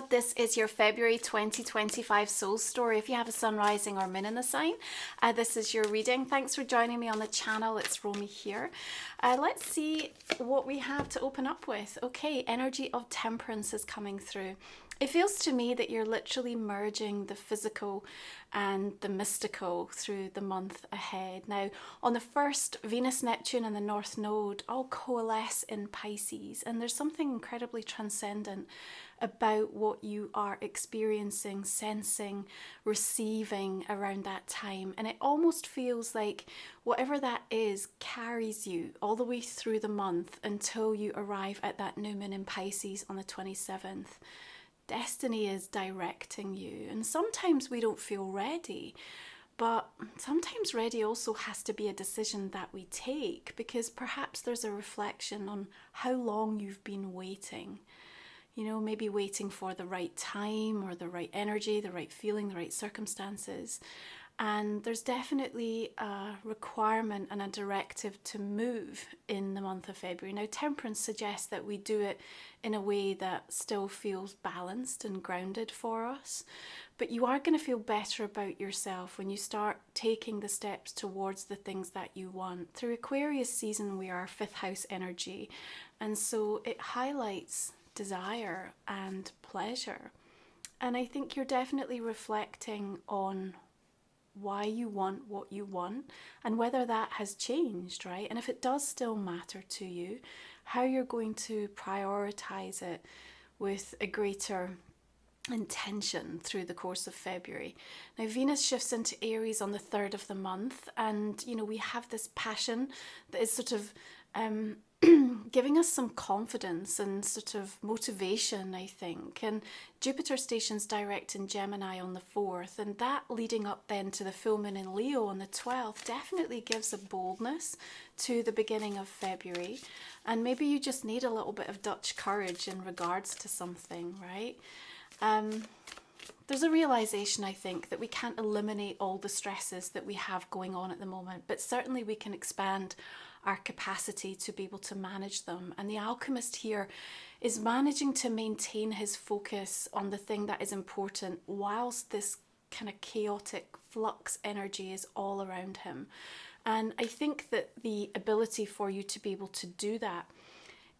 God, this is your February 2025 soul story. If you have a sun, rising or moon in the sign, this is your reading. Thanks for joining me on the channel. It's Romy here. Let's see what we have to open up with. Okay, energy of temperance is coming through. It feels to me that you're literally merging the physical and the mystical through the month ahead. Now, on the 1st, Venus, Neptune and the North Node all coalesce in Pisces, and there's something incredibly transcendent about what you are experiencing, sensing, receiving around that time. And it almost feels like whatever that is carries you all the way through the month until you arrive at that new moon in Pisces on the 27th. Destiny is directing you, and sometimes we don't feel ready, but sometimes ready also has to be a decision that we take, because perhaps there's a reflection on how long you've been waiting. You know, maybe waiting for the right time or the right energy, the right feeling, the right circumstances. And there's definitely a requirement and a directive to move in the month of February. Now, temperance suggests that we do it in a way that still feels balanced and grounded for us. But you are going to feel better about yourself when you start taking the steps towards the things that you want. Through Aquarius season, we are 5th house energy. And so it highlights desire and pleasure. And I think you're definitely reflecting on why you want what you want and whether that has changed, right? And if it does still matter to you, how you're going to prioritize it with a greater intention through the course of February. Now, Venus shifts into Aries on the 3rd of the month, and you know, we have this passion that is sort of giving us some confidence and sort of motivation, I think. And Jupiter stations direct in Gemini on the 4th, and that leading up then to the full moon in Leo on the 12th definitely gives a boldness to the beginning of February. And maybe you just need a little bit of Dutch courage in regards to something, right? There's a realization, I think, that we can't eliminate all the stresses that we have going on at the moment, but certainly we can expand our capacity to be able to manage them. And the alchemist here is managing to maintain his focus on the thing that is important whilst this kind of chaotic flux energy is all around him. And I think that the ability for you to be able to do that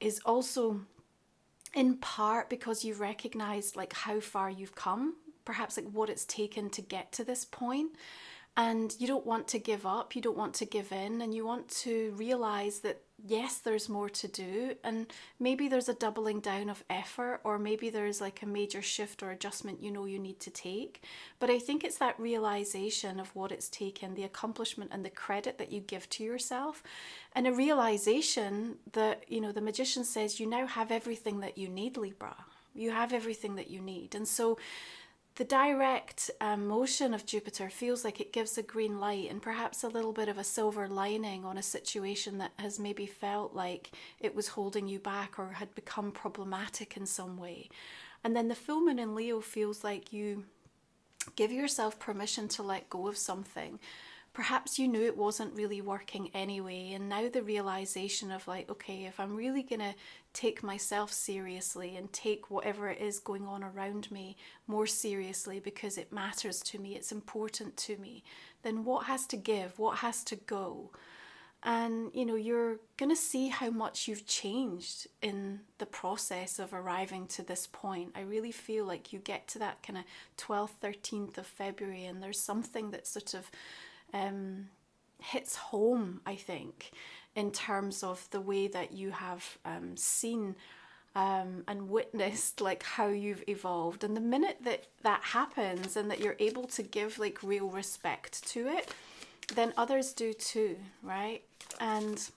is also in part because you've recognized like how far you've come, perhaps like what it's taken to get to this point. And you don't want to give up, you don't want to give in, and you want to realize that yes, there's more to do, and maybe there's a doubling down of effort, or maybe there's like a major shift or adjustment you know you need to take. But I think it's that realization of what it's taken, the accomplishment and the credit that you give to yourself, and a realization that, you know, the magician says you now have everything that you need, Libra. You have everything that you need. And so the direct motion of Jupiter feels like it gives a green light and perhaps a little bit of a silver lining on a situation that has maybe felt like it was holding you back or had become problematic in some way. And then the full moon in Leo feels like you give yourself permission to let go of something. Perhaps you knew it wasn't really working anyway, and now the realization of like, okay, if I'm really gonna take myself seriously and take whatever it is going on around me more seriously because it matters to me, it's important to me, then what has to give, what has to go? And you know, you're gonna see how much you've changed in the process of arriving to this point. I really feel like you get to that kind of 12th, 13th of February and there's something that sort of hits home, I think, in terms of the way that you have seen and witnessed like how you've evolved. And the minute that that happens and that you're able to give like real respect to it, then others do too, right? And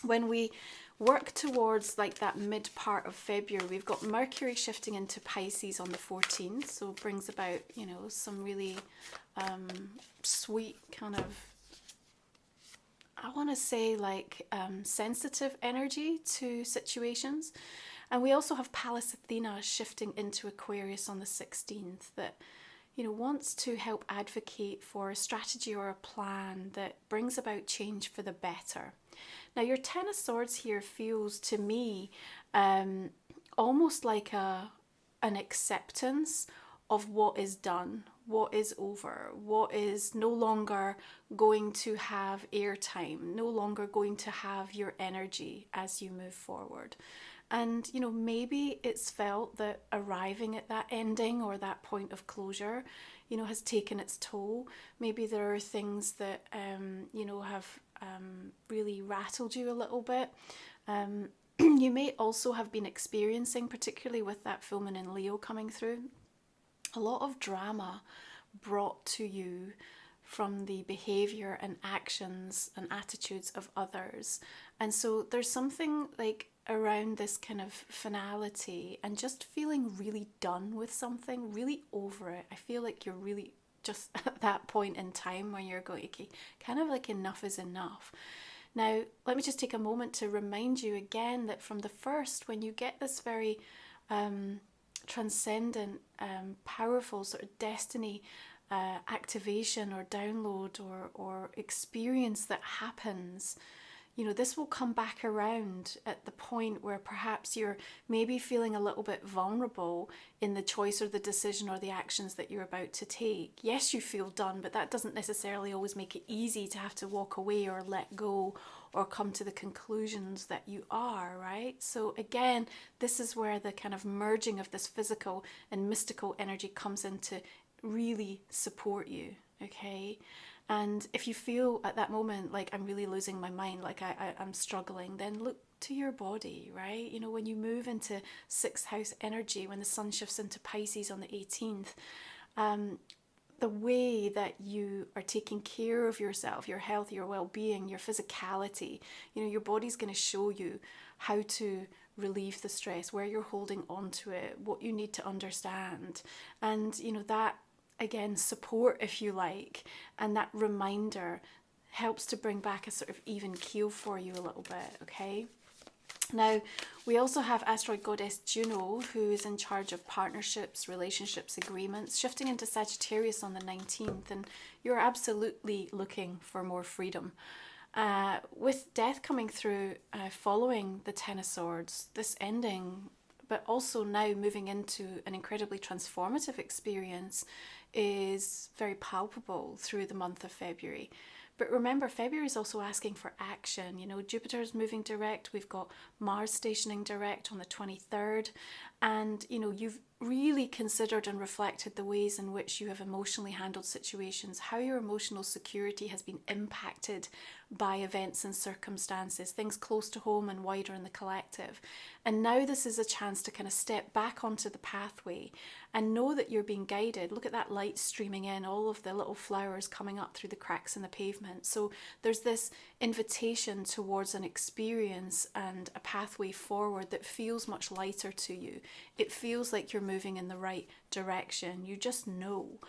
when we work towards like that mid part of February, we've got Mercury shifting into Pisces on the 14th, so it brings about, you know, some really sweet kind of, I want to say like sensitive energy to situations. And we also have Pallas Athena shifting into Aquarius on the 16th that, you know, wants to help advocate for a strategy or a plan that brings about change for the better. Now, your Ten of Swords here feels to me almost like a an acceptance of what is done, what is over, what is no longer going to have airtime, no longer going to have your energy as you move forward. And, you know, maybe it's felt that arriving at that ending or that point of closure, you know, has taken its toll. Maybe there are things that, you know, have really rattled you a little bit. You may also have been experiencing, particularly with that full moon in Leo coming through, a lot of drama brought to you from the behavior and actions and attitudes of others. And so there's something like around this kind of finality and just feeling really done with something, really over it. I feel like you're really just at that point in time when you're going, okay, kind of like enough is enough. Now, let me just take a moment to remind you again that from the first, when you get this very transcendent, powerful sort of destiny activation or download or experience that happens, you know, this will come back around at the point where perhaps you're maybe feeling a little bit vulnerable in the choice or the decision or the actions that you're about to take. Yes, you feel done, but that doesn't necessarily always make it easy to have to walk away or let go or come to the conclusions that you are, right? So again, this is where the kind of merging of this physical and mystical energy comes in to really support you, okay? And if you feel at that moment like I'm really losing my mind, like I'm struggling, then look to your body, right? You know, when you move into 6th house energy, when the sun shifts into Pisces on the 18th, the way that you are taking care of yourself, your health, your well-being, your physicality, you know, your body's going to show you how to relieve the stress, where you're holding on to it, what you need to understand. And, you know, that again, support, if you like, and that reminder helps to bring back a sort of even keel for you a little bit, okay? Now, we also have asteroid goddess Juno, who is in charge of partnerships, relationships, agreements, shifting into Sagittarius on the 19th, and you're absolutely looking for more freedom. With death coming through following the Ten of Swords, this ending, but also now moving into an incredibly transformative experience, is very palpable through the month of February. But remember, February is also asking for action. You know, Jupiter is moving direct. We've got Mars stationing direct on the 23rd. And, you know, you've really considered and reflected the ways in which you have emotionally handled situations, how your emotional security has been impacted by events and circumstances, things close to home and wider in the collective. And now this is a chance to kind of step back onto the pathway and know that you're being guided. Look at that light streaming in, all of the little flowers coming up through the cracks in the pavement. So there's this invitation towards an experience and a pathway forward that feels much lighter to you. It feels like you're moving in the right direction. You just know.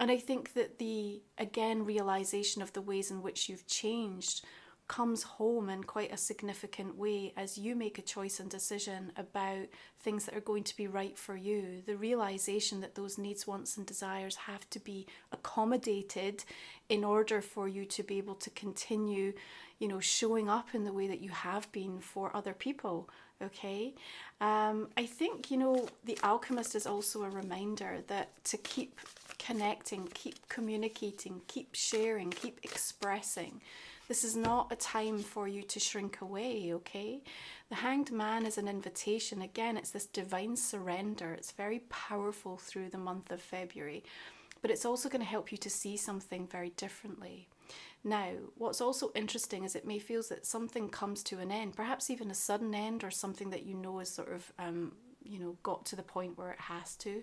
And I think that the, again, realization of the ways in which you've changed comes home in quite a significant way as you make a choice and decision about things that are going to be right for you. The realization that those needs, wants and desires have to be accommodated in order for you to be able to continue, you know, showing up in the way that you have been for other people. Okay, I think, you know, the Alchemist is also a reminder that to keep connecting, keep communicating, keep sharing, keep expressing. This is not a time for you to shrink away, okay? The Hanged Man is an invitation. Again, it's this divine surrender. It's very powerful through the month of February, but it's also going to help you to see something very differently. Now, what's also interesting is it may feel that something comes to an end, perhaps even a sudden end, or something that you know is sort of, you know, got to the point where it has to.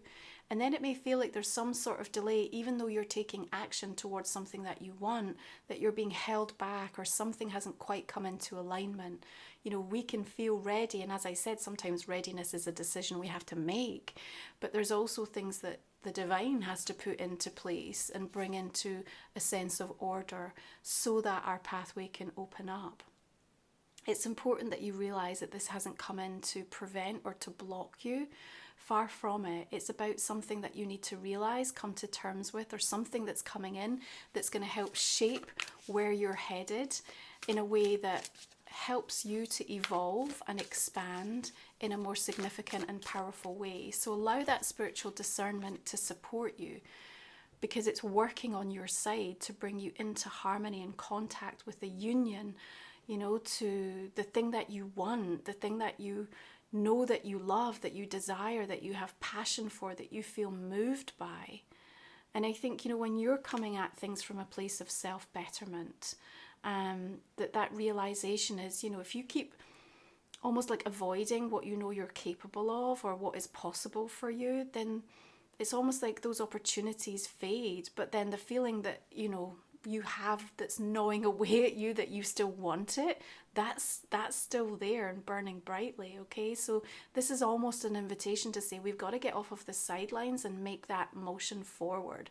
And then it may feel like there's some sort of delay, even though you're taking action towards something that you want, that you're being held back or something hasn't quite come into alignment. You know, we can feel ready. And as I said, sometimes readiness is a decision we have to make. But there's also things that the divine has to put into place and bring into a sense of order so that our pathway can open up. It's important that you realize that this hasn't come in to prevent or to block you. Far from it. It's about something that you need to realize, come to terms with, or something that's coming in that's going to help shape where you're headed in a way that helps you to evolve and expand in a more significant and powerful way. So allow that spiritual discernment to support you, because it's working on your side to bring you into harmony and contact with the union, you know, to the thing that you want, the thing that you know that you love, that you desire, that you have passion for, that you feel moved by. And I think, you know, when you're coming at things from a place of self-betterment, that realization is, you know, if you keep almost like avoiding what you know you're capable of or what is possible for you, then it's almost like those opportunities fade. But then the feeling that, you know, you have that's gnawing away at you, that you still want it, that's still there and burning brightly. Okay, so this is almost an invitation to say we've got to get off of the sidelines and make that motion forward,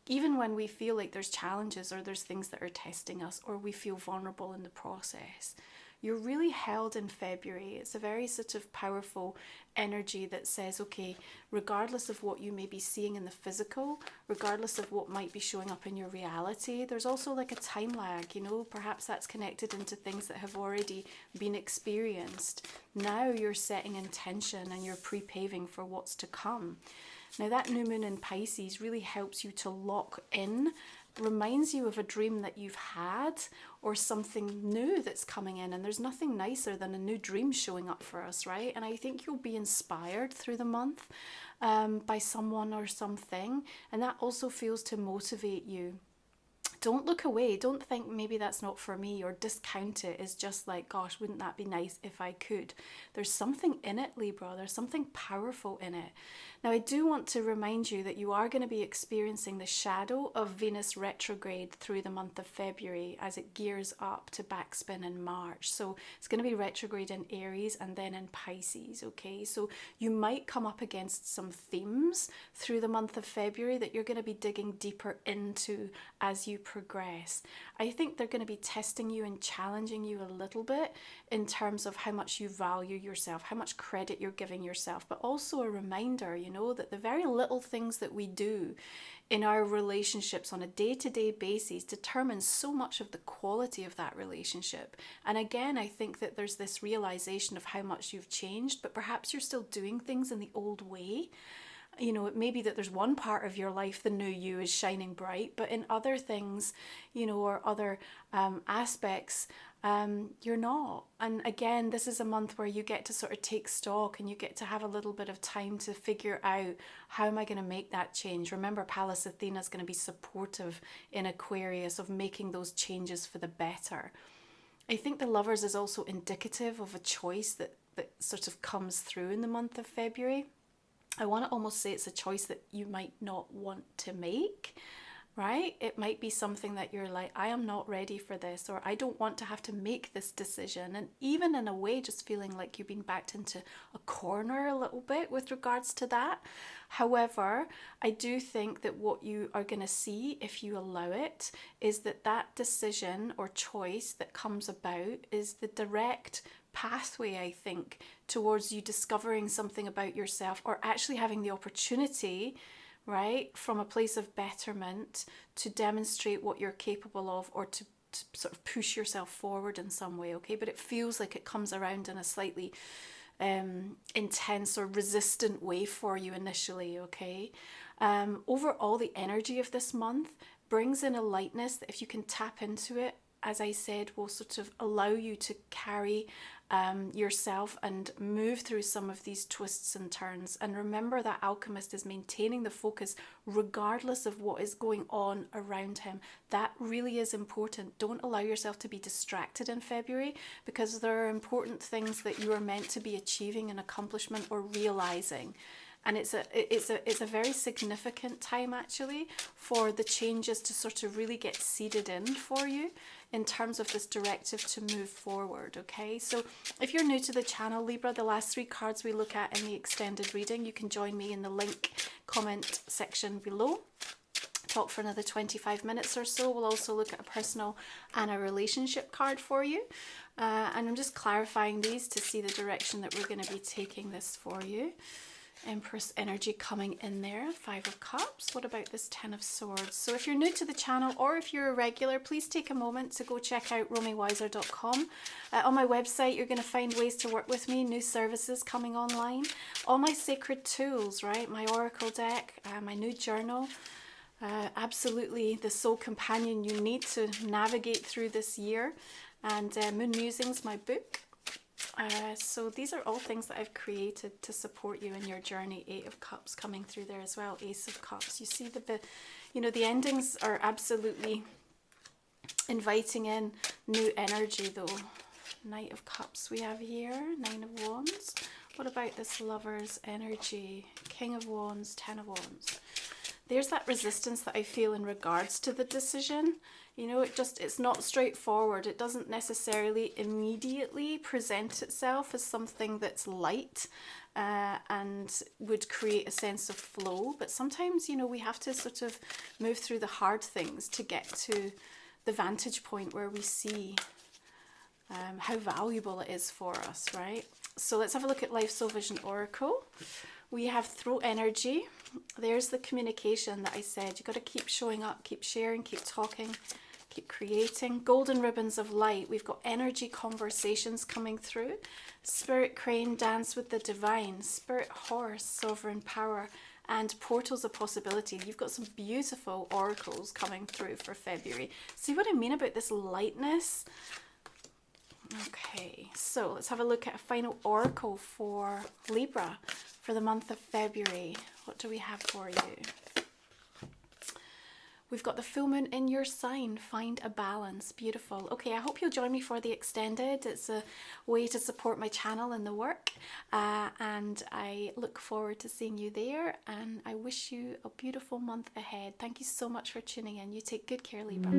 even when we feel like there's challenges or there's things that are testing us or we feel vulnerable in the process. You're really held in February. It's a very sort of powerful energy that says, okay, regardless of what you may be seeing in the physical, regardless of what might be showing up in your reality, there's also like a time lag, you know, perhaps that's connected into things that have already been experienced. Now you're setting intention and you're pre-paving for what's to come. Now that new moon in Pisces really helps you to lock in, reminds you of a dream that you've had or something new that's coming in, and there's nothing nicer than a new dream showing up for us, right? And I think you'll be inspired through the month by someone or something, and that also feels to motivate you. Don't look away. Don't think maybe that's not for me or discount it as just like, gosh, wouldn't that be nice if I could? There's something in it, Libra. There's something powerful in it. Now, I do want to remind you that you are going to be experiencing the shadow of Venus retrograde through the month of February as it gears up to backspin in March. So it's going to be retrograde in Aries and then in Pisces, okay? So you might come up against some themes through the month of February that you're going to be digging deeper into as you progress. I think they're going to be testing you and challenging you a little bit in terms of how much you value yourself, how much credit you're giving yourself, but also a reminder, you know, that the very little things that we do in our relationships on a day-to-day basis determines so much of the quality of that relationship. And again, I think that there's this realization of how much you've changed, but perhaps you're still doing things in the old way. You know, it may be that there's one part of your life, the new you is shining bright, but in other things, you know, or other aspects, you're not. And again, this is a month where you get to sort of take stock and you get to have a little bit of time to figure out, how am I going to make that change? Remember, Pallas Athena is going to be supportive in Aquarius of making those changes for the better. I think the Lovers is also indicative of a choice that sort of comes through in the month of February. I want to almost say it's a choice that you might not want to make, right? It might be something that you're like, I am not ready for this, or I don't want to have to make this decision. And even in a way, just feeling like you've been backed into a corner a little bit with regards to that. However, I do think that what you are going to see, if you allow it, is that decision or choice that comes about is the direct pathway, I think, towards you discovering something about yourself, or actually having the opportunity, right, from a place of betterment to demonstrate what you're capable of, or to sort of push yourself forward in some way, okay? But it feels like it comes around in a slightly intense or resistant way for you initially, okay? Overall, the energy of this month brings in a lightness that, if you can tap into it, as I said, will sort of allow you to carry yourself and move through some of these twists and turns. And remember that alchemist is maintaining the focus regardless of what is going on around him. That really is important. Don't allow yourself to be distracted in February, because there are important things that you are meant to be achieving an accomplishment or realizing. And it's a very significant time, actually, for the changes to sort of really get seeded in for you in terms of this directive to move forward, okay? So if you're new to the channel, Libra, the last 3 cards we look at in the extended reading, you can join me in the link comment section below. Talk for another 25 minutes or so. We'll also look at a personal and a relationship card for you. And I'm just clarifying these to see the direction that we're going to be taking this for you. Empress energy coming in there. 5 of Cups. What about this 10 of Swords? So if you're new to the channel or if you're a regular, please take a moment to go check out romywiser.com. On my website, you're going to find ways to work with me, new services coming online, all my sacred tools, right? My oracle deck, my new journal, absolutely the soul companion you need to navigate through this year, and Moon Musings, my book. So these are all things that I've created to support you in your journey. 8 of Cups coming through there as well. Ace of Cups. You see the endings are absolutely inviting in new energy though. Knight of Cups we have here. 9 of Wands. What about this Lover's energy? King of Wands, 10 of Wands. There's that resistance that I feel in regards to the decision. You know, it's not straightforward. It doesn't necessarily immediately present itself as something that's light and would create a sense of flow. But sometimes, you know, we have to sort of move through the hard things to get to the vantage point where we see how valuable it is for us, right? So let's have a look at Life Soul Vision Oracle. We have throat energy. There's the communication that I said. You've got to keep showing up, keep sharing, keep talking, keep creating. Golden ribbons of light. We've got energy conversations coming through. Spirit crane, dance with the divine. Spirit horse, sovereign power. And portals of possibility. You've got some beautiful oracles coming through for February. See what I mean about this lightness? Okay, so let's have a look at a final oracle for Libra for the month of February. What do we have for you? We've got the full moon in your sign. Find a balance. Beautiful. Okay, I hope you'll join me for the extended. It's a way to support my channel and the work. And I look forward to seeing you there. And I wish you a beautiful month ahead. Thank you so much for tuning in. You take good care, Libra.